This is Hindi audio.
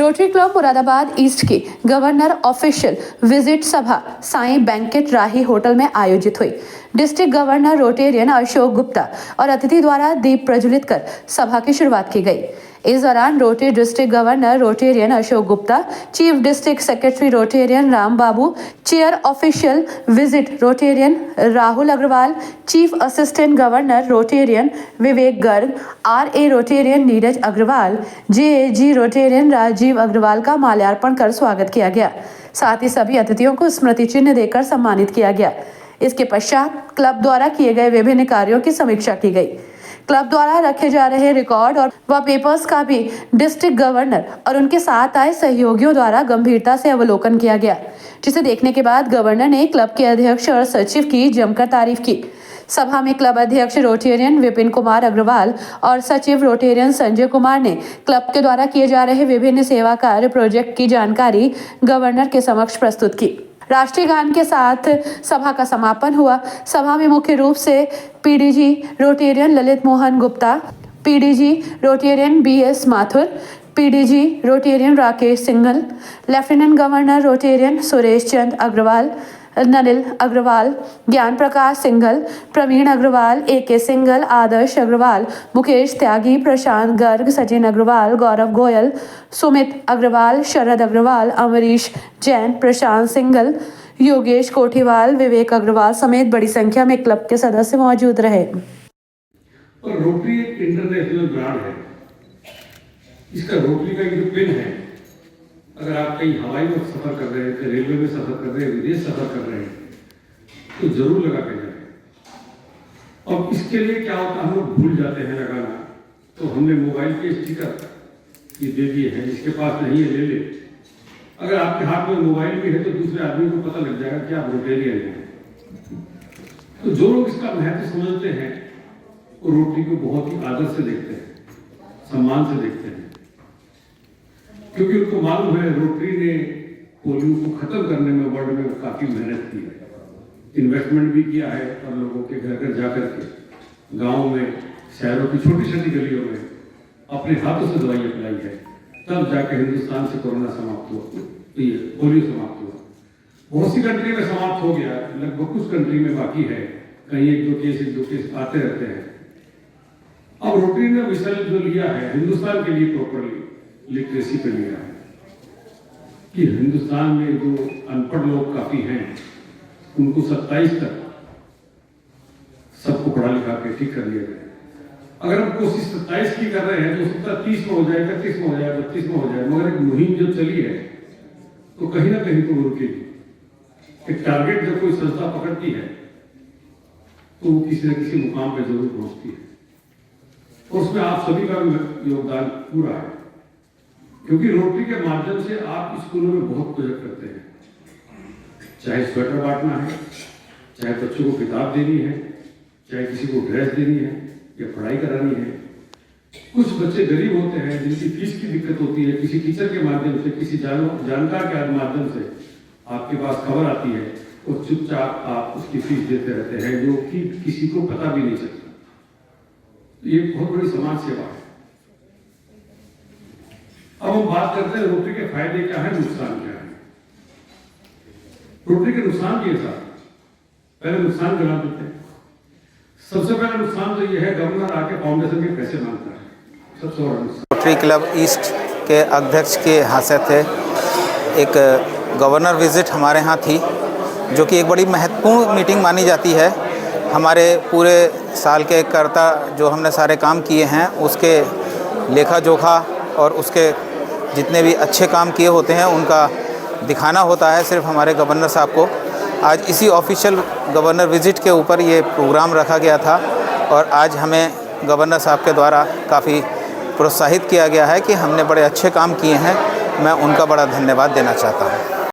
रोटरी क्लब मुरादाबाद ईस्ट की गवर्नर ऑफिशियल विजिट सभा साईं बैंकेट राही होटल में आयोजित हुई। District governor Rotarian Ashok Gupta और अतिथि द्वारा दीप प्रज्वलित कर सभा की शुरुआत की गई। इस दौरान Rotary district governor Rotarian Ashok Gupta, chief district secretary Rotarian Ram Babu, chair official visit Rotarian Rahul Agarwal, chief assistant governor Rotarian Vivek Garg, RA Rotarian Neeraj Agarwal, JAG Rotarian Rajiv Agarwal का माल्यार्पण कर स्वागत किया गया। साथ ही सभी अतिथियों को स्मृति चिन्ह देकर सम्मानित किया गया। इसके पश्चात क्लब द्वारा किए गए विभिन्न कार्यों की समीक्षा की गई। क्लब द्वारा रखे जा रहे रिकॉर्ड और पेपर्स का भी डिस्ट्रिक्ट गवर्नर और उनके साथ आए सहयोगियों द्वारा गंभीरता से अवलोकन किया गया, जिसे देखने के बाद गवर्नर ने क्लब के अध्यक्ष और सचिव की जमकर तारीफ की। सभा में क्लब अध्यक्ष रोटेरियन विपिन कुमार अग्रवाल और सचिव रोटेरियन संजय कुमार ने क्लब के द्वारा किए जा रहे विभिन्न सेवा कार्य प्रोजेक्ट की जानकारी गवर्नर के समक्ष प्रस्तुत की। राष्ट्रीय गान के साथ सभा का समापन हुआ। सभा में मुख्य रूप से PDG Rotarian Lalit Mohan Gupta, PDG Rotarian BS Mathur, PDG Rotarian Rakesh Singhal, lieutenant governor Rotarian Suresh Chand Agarwal, Nalin Agarwal, Gyan Prakash Singhal, Praveen Agarwal, AK Singhal, आदर्श अग्रवाल, मुकेश त्यागी, प्रशांत गर्ग, सचिन अग्रवाल, गौरव गोयल, सुमित अग्रवाल, शरद अग्रवाल, अमरीश जैन, प्रशांत सिंघल, योगेश कोठीवाल, विवेक अग्रवाल समेत बड़ी संख्या में क्लब के सदस्य मौजूद रहे। और रोटरी एक इंटरनेशनल ब्रांड है। इसका रोटरी का जो पिन है, अगर आप कहीं हवाई में सफर कर रहे हैं, रेलवे में सफर कर रहे हैं, विदेश सफर कर रहे हैं, तो जरूर लगा के जाए। और इसके लिए क्या होता है, हम लोग भूल जाते हैं लगाना, तो हमने मोबाइल के स्टिकर ये दे दिए हैं, जिसके पास नहीं है ले ले। अगर आपके हाथ में मोबाइल भी है तो दूसरे आदमी को पता लग जाएगा कि आप रोटेरियन हैं। तो जो लोग इसका महत्व समझते हैं वो रोटरी को बहुत ही आदर से देखते हैं, सम्मान से देखते हैं, क्योंकि उनको मालूम है रोटरी ने पोलियो को खत्म करने में वर्ल्ड में काफी मेहनत की है, इन्वेस्टमेंट भी किया है और लोगों के घर घर जाकर के गाँव में, शहरों की छोटी छोटी गलियों में अपने हाथों से दवाइयाँ पिलाई है। तब जाकर हिंदुस्तान से कोरोना समाप्त हुआ, पोलियो समाप्त हुआ। बहुत सी कंट्री में समाप्त हो गया, लगभग कुछ कंट्री में बाकी है, कहीं एक दो केस आते रहते हैं। अब रोटरी ने मिशन जो लिया है हिंदुस्तान के लिए प्रॉपरली लिटरेसी पे लिया है कि हिंदुस्तान में जो अनपढ़ लोग काफी हैं, उनको 27 तक सबको पढ़ा लिखा के ठीक कर लिया जाए। अगर हम कोशिश 27 की कर रहे हैं तो हो सकता है 30 में हो जाए, 31 में हो जाए, 32 में हो जाए, मगर एक मुहिम जो चली है तो कहीं ना कहीं तो वो रुकेगी। एक टारगेट जब कोई संस्था पकड़ती है तो वो किसी न किसी मुकाम पे जरूर पहुंचती है, और उसमें आप सभी का योगदान पूरा है, क्योंकि रोटरी के माध्यम से आप स्कूलों में बहुत प्रोजेक्ट करते हैं, चाहे स्वेटर बांटना है, चाहे बच्चों को किताब देनी है, चाहे किसी को ड्रेस देनी है या पढ़ाई करानी है। कुछ बच्चे गरीब होते हैं जिनकी फीस की दिक्कत होती है, किसी टीचर के माध्यम से, किसी जानकार के माध्यम से आपके पास खबर आती है और चुपचाप आप उसकी फीस देते रहते हैं, जो कि किसी को पता भी नहीं चलता। ये बहुत बड़ी समाज सेवा है। अब हम बात करते हैं रोटरी के फायदे क्या है, नुकसान क्या है। रोटरी के नुकसान के साथ पहले नुकसान गिना देते हैं। सबसे पहला नुकसान तो यह है, गवर्नर आके फाउंडेशन के पैसे मांगता है, सबसे बड़ा नुकसान। रोटरी क्लब ईस्ट के अध्यक्ष के हैसियत से एक गवर्नर विजिट हमारे यहाँ थी, जो कि एक बड़ी महत्वपूर्ण मीटिंग मानी जाती है। हमारे पूरे साल के कर्ता जो हमने सारे काम किए हैं उसके लेखा जोखा और उसके जितने भी अच्छे काम किए होते हैं उनका दिखाना होता है सिर्फ हमारे गवर्नर साहब को। आज इसी ऑफिशियल गवर्नर विजिट के ऊपर ये प्रोग्राम रखा गया था और आज हमें गवर्नर साहब के द्वारा काफ़ी प्रोत्साहित किया गया है कि हमने बड़े अच्छे काम किए हैं। मैं उनका बड़ा धन्यवाद देना चाहता हूँ।